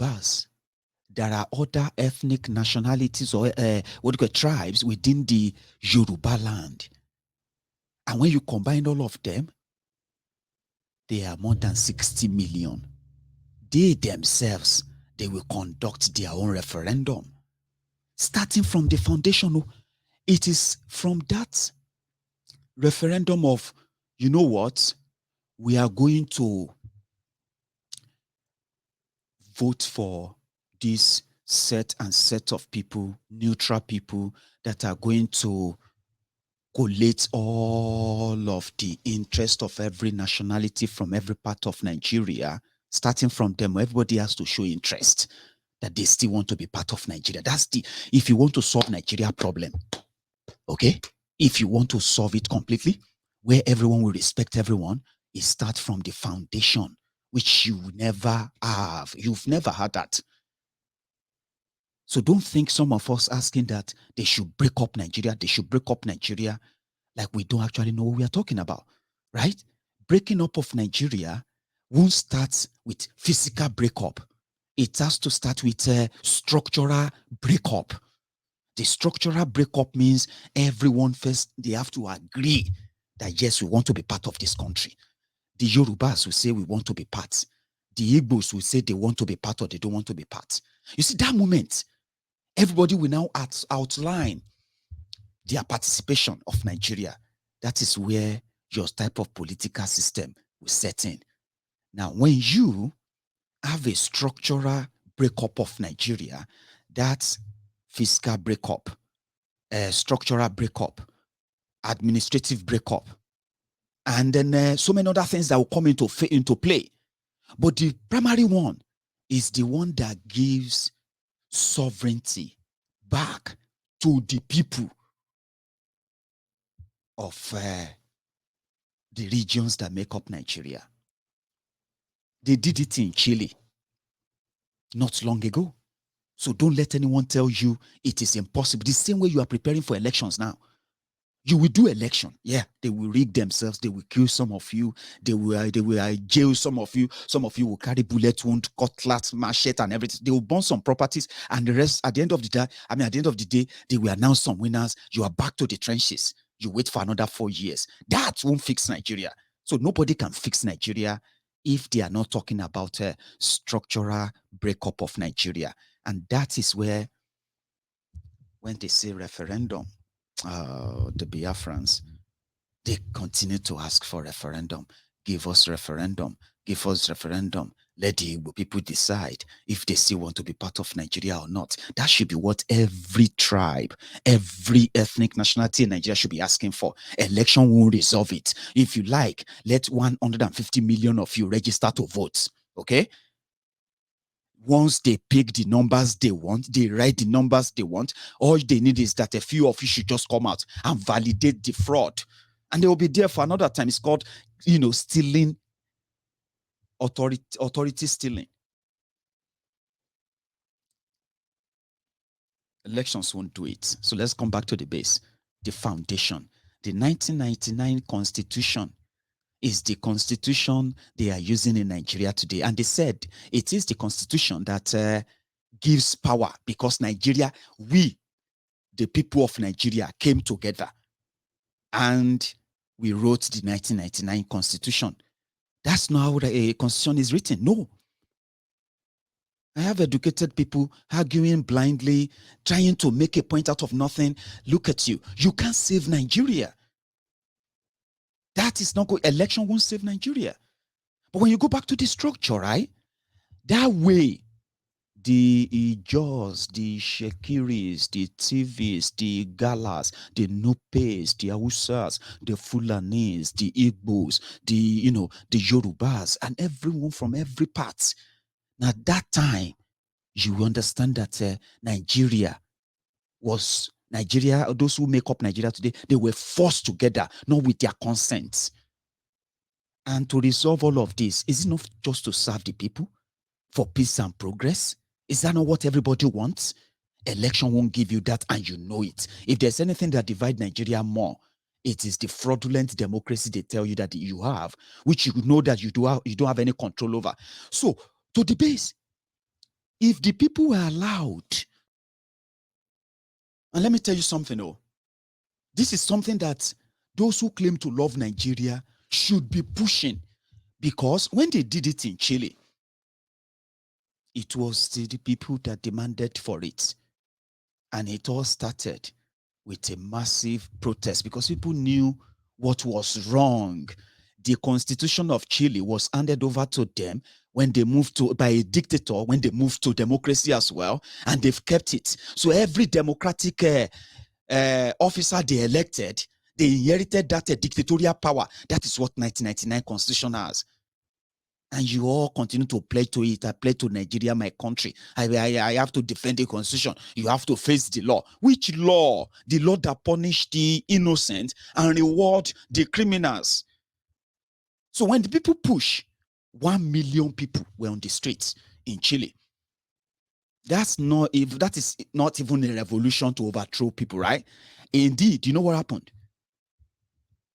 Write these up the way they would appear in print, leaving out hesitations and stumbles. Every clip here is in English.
Yorubas. There are other ethnic nationalities or tribes within the Yoruba land. And when you combine all of them, they are more than 60 million. They themselves, they will conduct their own referendum. Starting from the foundation, it is from that referendum of, you know what, we are going to vote for this set of people, neutral people that are going to collate all of the interest of every nationality from every part of Nigeria. Starting from them, everybody has to show interest that they still want to be part of Nigeria. That's if you want to solve Nigeria problem, okay? If you want to solve it completely, where everyone will respect everyone, it starts from the foundation, which you never have. You've never had that. So don't think some of us asking that they should break up Nigeria, like we don't actually know what we are talking about, right? Breaking up of Nigeria won't start with physical breakup. It has to start with a structural breakup. The structural breakup means everyone first, they have to agree that yes, we want to be part of this country. The Yorubas will say we want to be part. The Igbos will say they want to be part or they don't want to be part. You see, that moment, everybody will now outline their participation of Nigeria. That is where your type of political system will set in. Now, when you have a structural breakup of Nigeria, that's fiscal breakup, structural breakup, administrative breakup, and then so many other things that will come into play. But the primary one is the one that gives sovereignty back to the people of the regions that make up Nigeria. They did it in Chile not long ago. So don't let anyone tell you it is impossible. The same way you are preparing for elections now. You will do election. Yeah, they will rig themselves. They will kill some of you. They will jail some of you. Some of you will carry bullet wound, cutlass, machete, and everything. They will burn some properties, and the rest. At the end of the day, they will announce some winners. You are back to the trenches. You wait for another 4 years. That won't fix Nigeria. So nobody can fix Nigeria if they are not talking about a structural breakup of Nigeria. And that is where, when they say referendum, the Biafrans, they continue to ask for referendum. Give us referendum. Give us referendum. Let the Igbo people decide if they still want to be part of Nigeria or not. That should be what every tribe, every ethnic nationality in Nigeria should be asking for. Election won't resolve it. If you like, let 150 million of you register to vote. Okay? Once they pick the numbers they want, they write the numbers they want, all they need is that a few of you should just come out and validate the fraud. And they will be there for another time. It's called, stealing, authority stealing. Elections won't do it. So let's come back to the base, the foundation. The 1999 Constitution is the constitution they are using in Nigeria today. And they said it is the constitution that gives power, because Nigeria, we, the people of Nigeria, came together and we wrote the 1999 Constitution. That's not how a constitution is written. No. I have educated people arguing blindly, trying to make a point out of nothing. Look at you. You can't save Nigeria. That is not good. Election won't save Nigeria. But when you go back to the structure, right? That way, the Ijos, the Shekiris, the TVs, the Galas, the Nupes, the Hausas, the Fulanis, the Igbos, the Yorubas, and everyone from every part. Now, that time, you understand that Nigeria, those who make up Nigeria today, they were forced together, not with their consent. And to resolve all of this, is it not just to serve the people for peace and progress? Is that not what everybody wants? Election won't give you that, and you know it. If there's anything that divides Nigeria more, it is the fraudulent democracy they tell you that you have, which you know that you don't have any control over. So, to the base, If the people were allowed, and let me tell you something, this is something that those who claim to love Nigeria should be pushing, because when they did it in Chile, it was the people that demanded for it. And it all started with a massive protest because people knew what was wrong. The constitution of Chile was handed over to them when they moved to, by a dictator, when they moved to democracy as well, and they've kept it. So every democratic officer they elected, they inherited that dictatorial power. That is what 1999 constitution has. And you all continue to pledge to it. I pledge to Nigeria, my country. I have to defend the constitution. You have to face the law. Which law? The law that punish the innocent and reward the criminals. So when the people push, 1 million people were on the streets in Chile. That is not even a revolution to overthrow people, right? Indeed, you know what happened?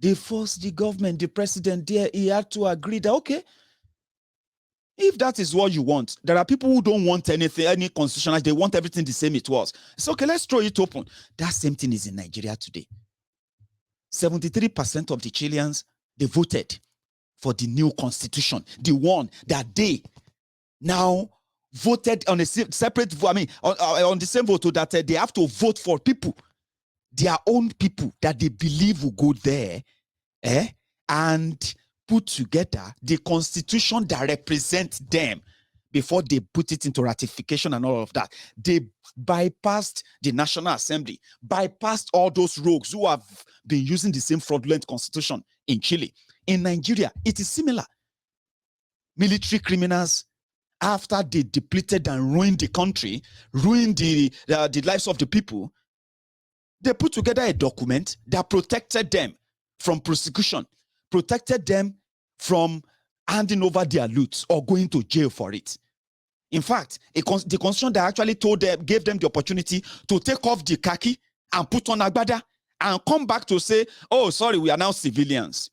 They forced the government, the president there, he had to agree that, okay, if that is what you want, there are people who don't want anything, any constitutional, they want everything the same it was. It's okay, let's throw it open. That same thing is in Nigeria today. 73% of the Chileans, they voted for the new constitution, the one that they now voted on a separate vote, on the same vote, that they have to vote for people, their own people that they believe will go there, and put together the constitution that represents them before they put it into ratification and all of that. They bypassed the National Assembly, bypassed all those rogues who have been using the same fraudulent constitution in Chile. In Nigeria, it is similar. Military criminals, after they depleted and ruined the country, ruined the lives of the people, they put together a document that protected them from prosecution, protected them from handing over their loot or going to jail for it. In fact, the constitution that actually gave them the opportunity to take off the khaki and put on agbada and come back to say, oh, sorry, we are now civilians.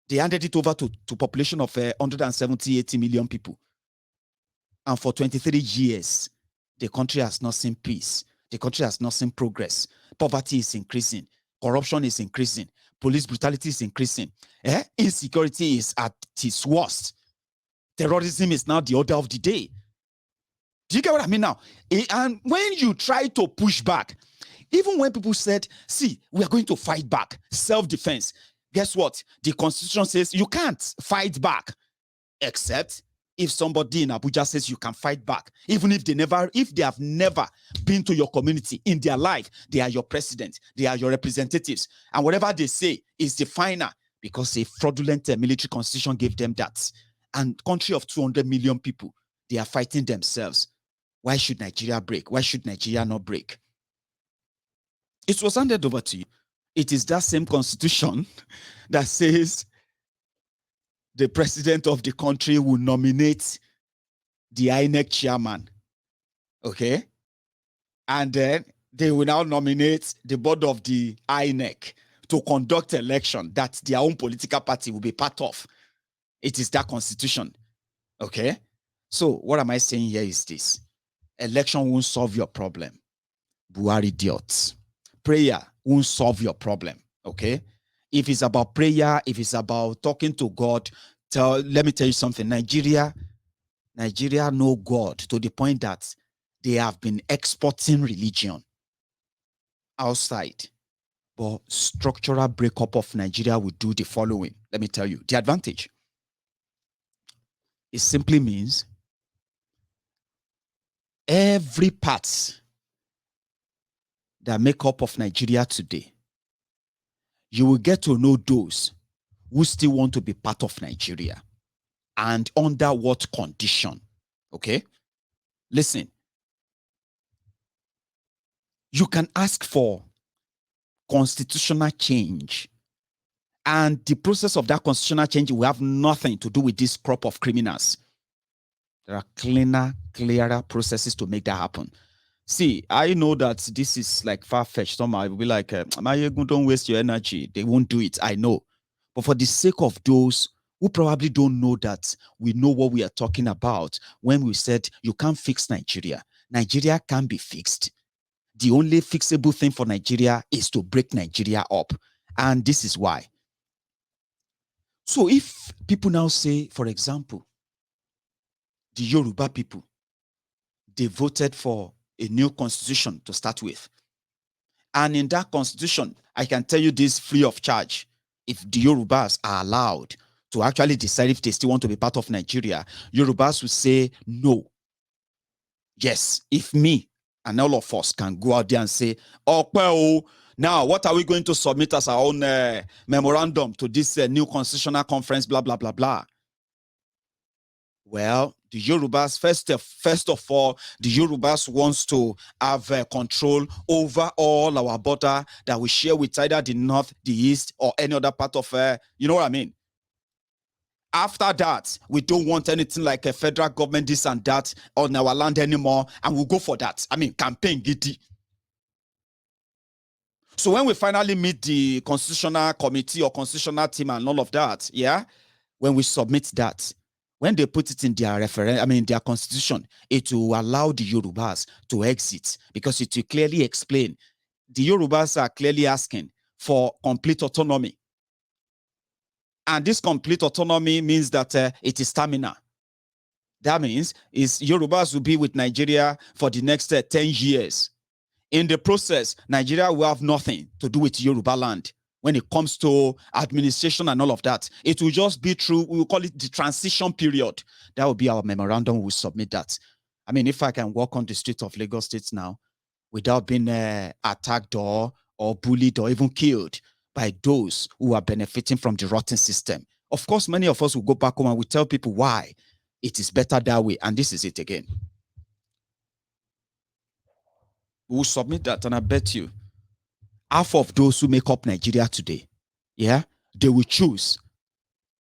They handed it over to population of 170, 80 million people. And for 23 years, the country has not seen peace. The country has not seen progress. Poverty is increasing. Corruption is increasing. Police brutality is increasing. Insecurity is at its worst. Terrorism is now the order of the day. Do you get what I mean now? And when you try to push back, even when people said, see, we are going to fight back, self-defense, guess what? The constitution says you can't fight back, except if somebody in Abuja says you can fight back, even if they have never been to your community in their life, they are your president, they are your representatives, and whatever they say is the final, because a fraudulent military constitution gave them that. And country of 200 million people, they are fighting themselves. Why should Nigeria break? Why should Nigeria not break? It was handed over to you. It is that same constitution that says the president of the country will nominate the INEC chairman. Okay? And then they will now nominate the board of the INEC to conduct election that their own political party will be part of. It is that constitution. Okay? So what am I saying here is this. Election won't solve your problem. Buhari idiots. Prayer won't solve your problem. Okay? If it's about prayer, if it's about talking to God, let me tell you something. Nigeria know God to the point that they have been exporting religion outside. But structural breakup of Nigeria will do the following. Let me tell you. The advantage. It simply means every part that make up of Nigeria today, you will get to know those who still want to be part of Nigeria and under what condition. Okay? Listen. You can ask for constitutional change, and the process of that constitutional change will have nothing to do with this crop of criminals. There are clearer processes to make that happen. See, I know that this is like far-fetched. Some might be like, don't waste your energy. They won't do it. I know. But for the sake of those who probably don't know that we know what we are talking about when we said you can't fix Nigeria. Nigeria can be fixed. The only fixable thing for Nigeria is to break Nigeria up. And this is why. So if people now say, for example, the Yoruba people, they voted for a new constitution to start with. And in that constitution, I can tell you this free of charge. If the Yorubas are allowed to actually decide if they still want to be part of Nigeria, Yorubas will say no. Yes, if me and all of us can go out there and say, oh, well, now what are we going to submit as our own memorandum to this new constitutional conference, blah, blah, blah, blah. Well, the Yorubas, first of all, the Yorubas wants to have control over all our border that we share with either the north, the east, or any other part of, you know what I mean? After that, we don't want anything like a federal government, this and that on our land anymore, and we'll go for that. I mean, campaign giddy. So when we finally meet the constitutional committee or constitutional team and all of that, yeah, when we submit that, when they put it in their their constitution, it will allow the Yorubas to exit because it will clearly explain. The Yorubas are clearly asking for complete autonomy. And this complete autonomy means that it is terminal. That means Yorubas will be with Nigeria for the next 10 years. In the process, Nigeria will have nothing to do with Yoruba land when it comes to administration and all of that. It will just be through, we will call it the transition period. That will be our memorandum. We'll submit that. I mean, if I can walk on the streets of Lagos State now without being attacked or bullied or even killed by those who are benefiting from the rotten system, of course, many of us will go back home and we tell people why it is better that way. And this is it again. We will submit that, and I bet you half of those who make up Nigeria today, yeah, they will choose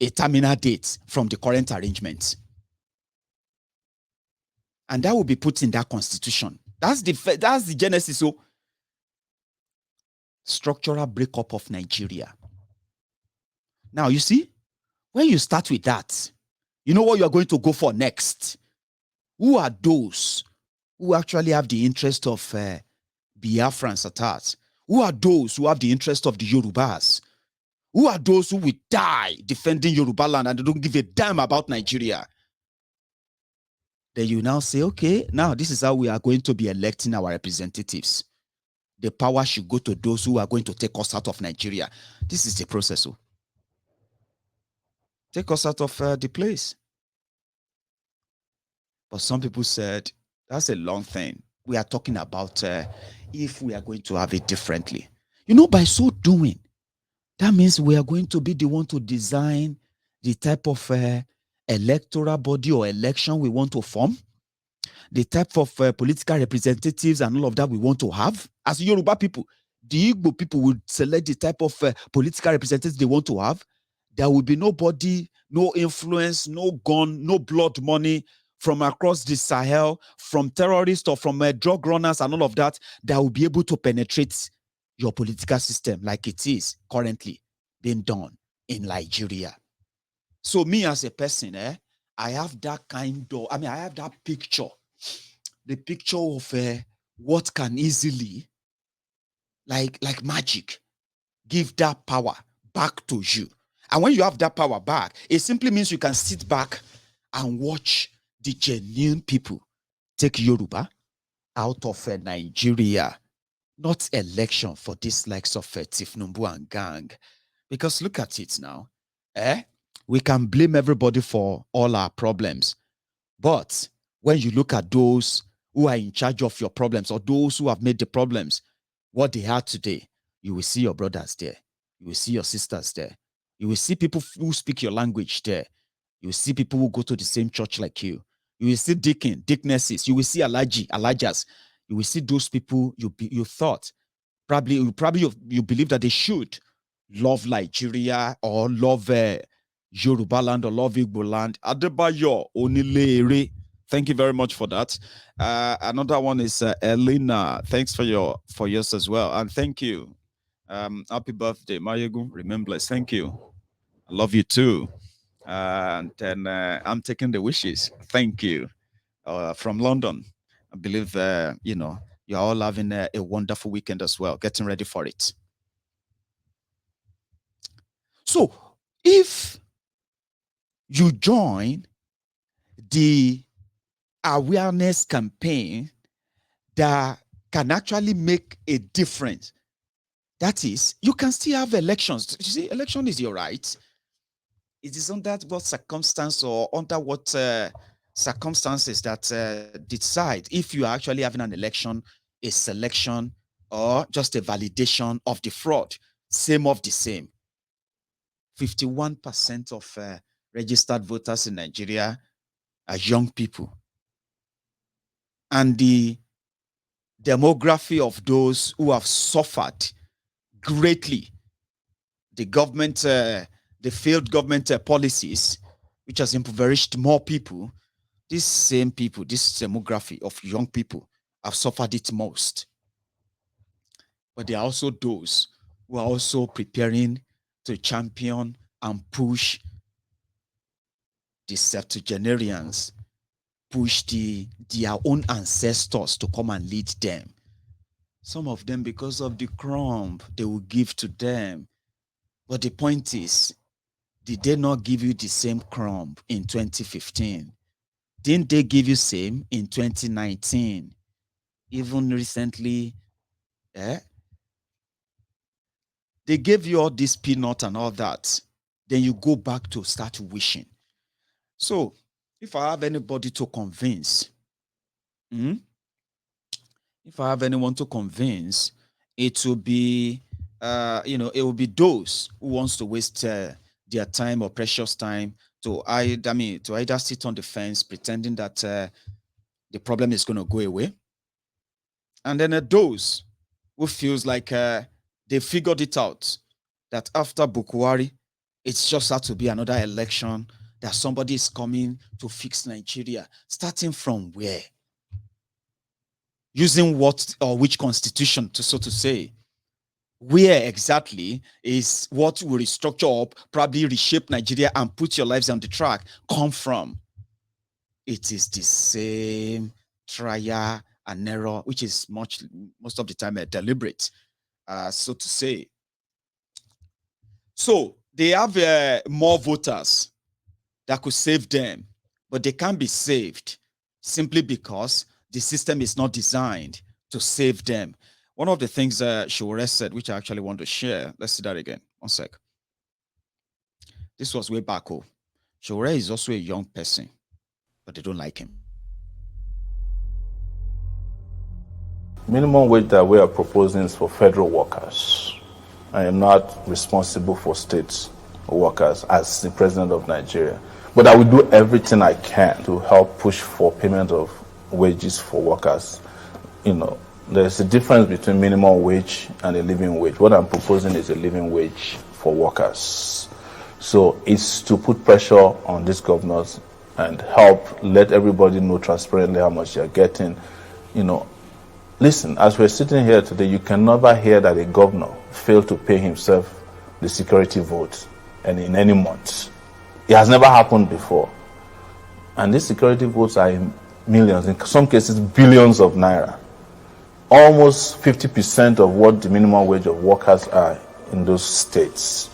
a terminal date from the current arrangement. And that will be put in that constitution. That's the genesis. So, structural breakup of Nigeria. Now, you see, when you start with that, you know what you are going to go for next. Who are those who actually have the interest of Biafrans at heart? Who are those who have the interest of the Yorubas? Who are those who will die defending Yoruba land and they don't give a damn about Nigeria? Then you now say, okay, now this is how we are going to be electing our representatives. The power should go to those who are going to take us out of Nigeria. This is the process. Take us out of the place. But some people said, that's a long thing. We are talking about if we are going to have it differently. You know, by so doing, that means we are going to be the one to design the type of electoral body or election we want to form, the type of political representatives and all of that we want to have. As Yoruba people, the Igbo people will select the type of political representatives they want to have. There will be nobody, no influence, no gun, no blood money from across the Sahel, from terrorists or from drug runners and all of that will be able to penetrate your political system like it is currently being done in Liejiriya. So me as a person, I have that I have that picture, the picture of what can easily, like magic, give that power back to you. And when you have that power back, it simply means you can sit back and watch the genuine people take Yoruba out of Nigeria. Not election for these likes of Tifnumbu and gang. Because look at it now. We can blame everybody for all our problems. But when you look at those who are in charge of your problems or those who have made the problems, what they are today, you will see your brothers there. You will see your sisters there. You will see people who speak your language there. You will see people who go to the same church like you. You will see deaconesses. You will see alajas. You will see those people you thought you believe that they should love Liejiriya or love Yoruba land or love Igbo land. Adebayo Onilere. Thank you very much for that. Another one is Elena. Thanks for yours as well. And thank you. Happy birthday, Mayegu. Remember, thank you. I love you too. And then I'm taking the wishes. Thank you. From London. I believe, you're all having a wonderful weekend as well, getting ready for it. So, if you join the awareness campaign that can actually make a difference, that is, you can still have elections. You see, election is your right. It is under what circumstance or under what circumstances that decide if you are actually having an election, a selection, or just a validation of the fraud. Same of the same. 51% of registered voters in Nigeria are young people. And the demography of those who have suffered greatly the government, the failed government policies, which has impoverished more people, these same people, this demography of young people have suffered it most. But there are also those who are also preparing to champion and push the septuagenarians, push their own ancestors to come and lead them. Some of them because of the crumb they will give to them. But the point is, did they not give you the same crumb in 2015? Didn't they give you same in 2019? Even recently, they gave you all this peanut and all that. Then you go back to start wishing. So if I have anybody to convince, if I have anyone to convince, it will be, it will be those who wants to waste their time or precious time to either sit on the fence pretending that the problem is going to go away, and then those who feels like they figured it out that after Bukwari, it's just had to be another election, that somebody is coming to fix Nigeria. Starting from where? Using what or which constitution, to so to say? Where exactly is what will restructure up, probably reshape Nigeria and put your lives on the track come from? It is the same trial and error, which is most of the time deliberate, so to say. So they have more voters that could save them, but they can't be saved simply because the system is not designed to save them. One of the things Shore said, which I actually want to share, let's see that again. One sec. This was way back. Oh, Shore is also a young person, but they don't like him. Minimum wage that we are proposing is for federal workers. I am not responsible for state workers as the president of Nigeria. But I will do everything I can to help push for payment of wages for workers. There's a difference between minimum wage and a living wage. What I'm proposing is a living wage for workers. So it's to put pressure on these governors and help let everybody know transparently how much they're getting. Listen, as we're sitting here today, you can never hear that a governor failed to pay himself the security vote and in any month. It has never happened before. And these security votes are in millions, in some cases billions of naira. Almost 50% of what the minimum wage of workers are in those states.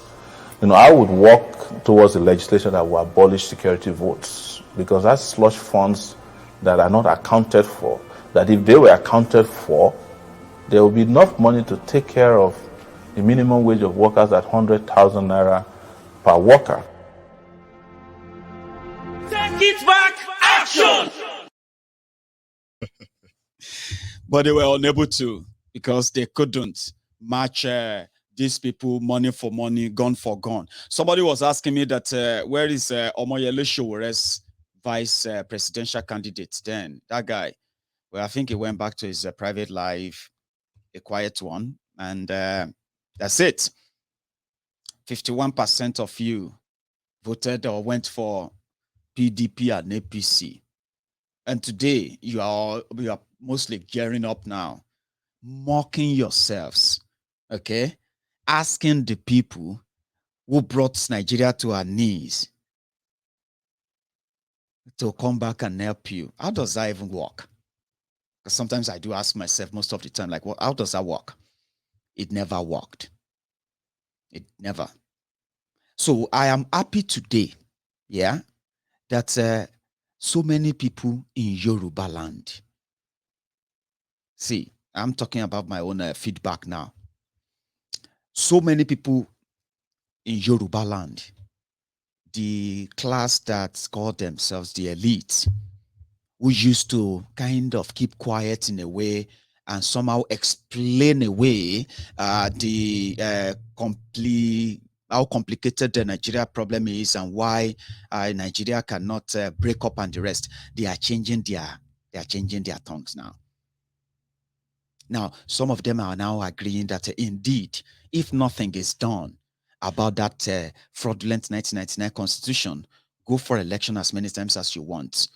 I would work towards a legislation that will abolish security votes, because that's slush funds that are not accounted for. That if they were accounted for, there will be enough money to take care of the minimum wage of workers at 100,000 naira per worker. Take it back, action! But they were unable to, because they couldn't match these people money for money, gun for gun. Somebody was asking me that where is Omoyele Showore's vice presidential candidate then? That guy. Well, I think he went back to his private life, a quiet one, and that's it. 51% of you voted or went for PDP and APC. And today, you are mostly gearing up now, mocking yourselves, okay? Asking the people who brought Nigeria to our knees to come back and help you. How does that even work? Because sometimes I do ask myself most of the time, like, well, how does that work? It never worked. It never. So I am happy today, yeah, that so many people in Yoruba land. See, I'm talking about my own feedback now. So many people in Yoruba land, the class that call themselves the elite, who used to kind of keep quiet in a way and somehow explain away the complete how complicated the Nigeria problem is and why Nigeria cannot break up and the rest. They are changing their tongues now. Now, some of them are now agreeing that indeed, if nothing is done about that fraudulent 1999 constitution, go for election as many times as you want.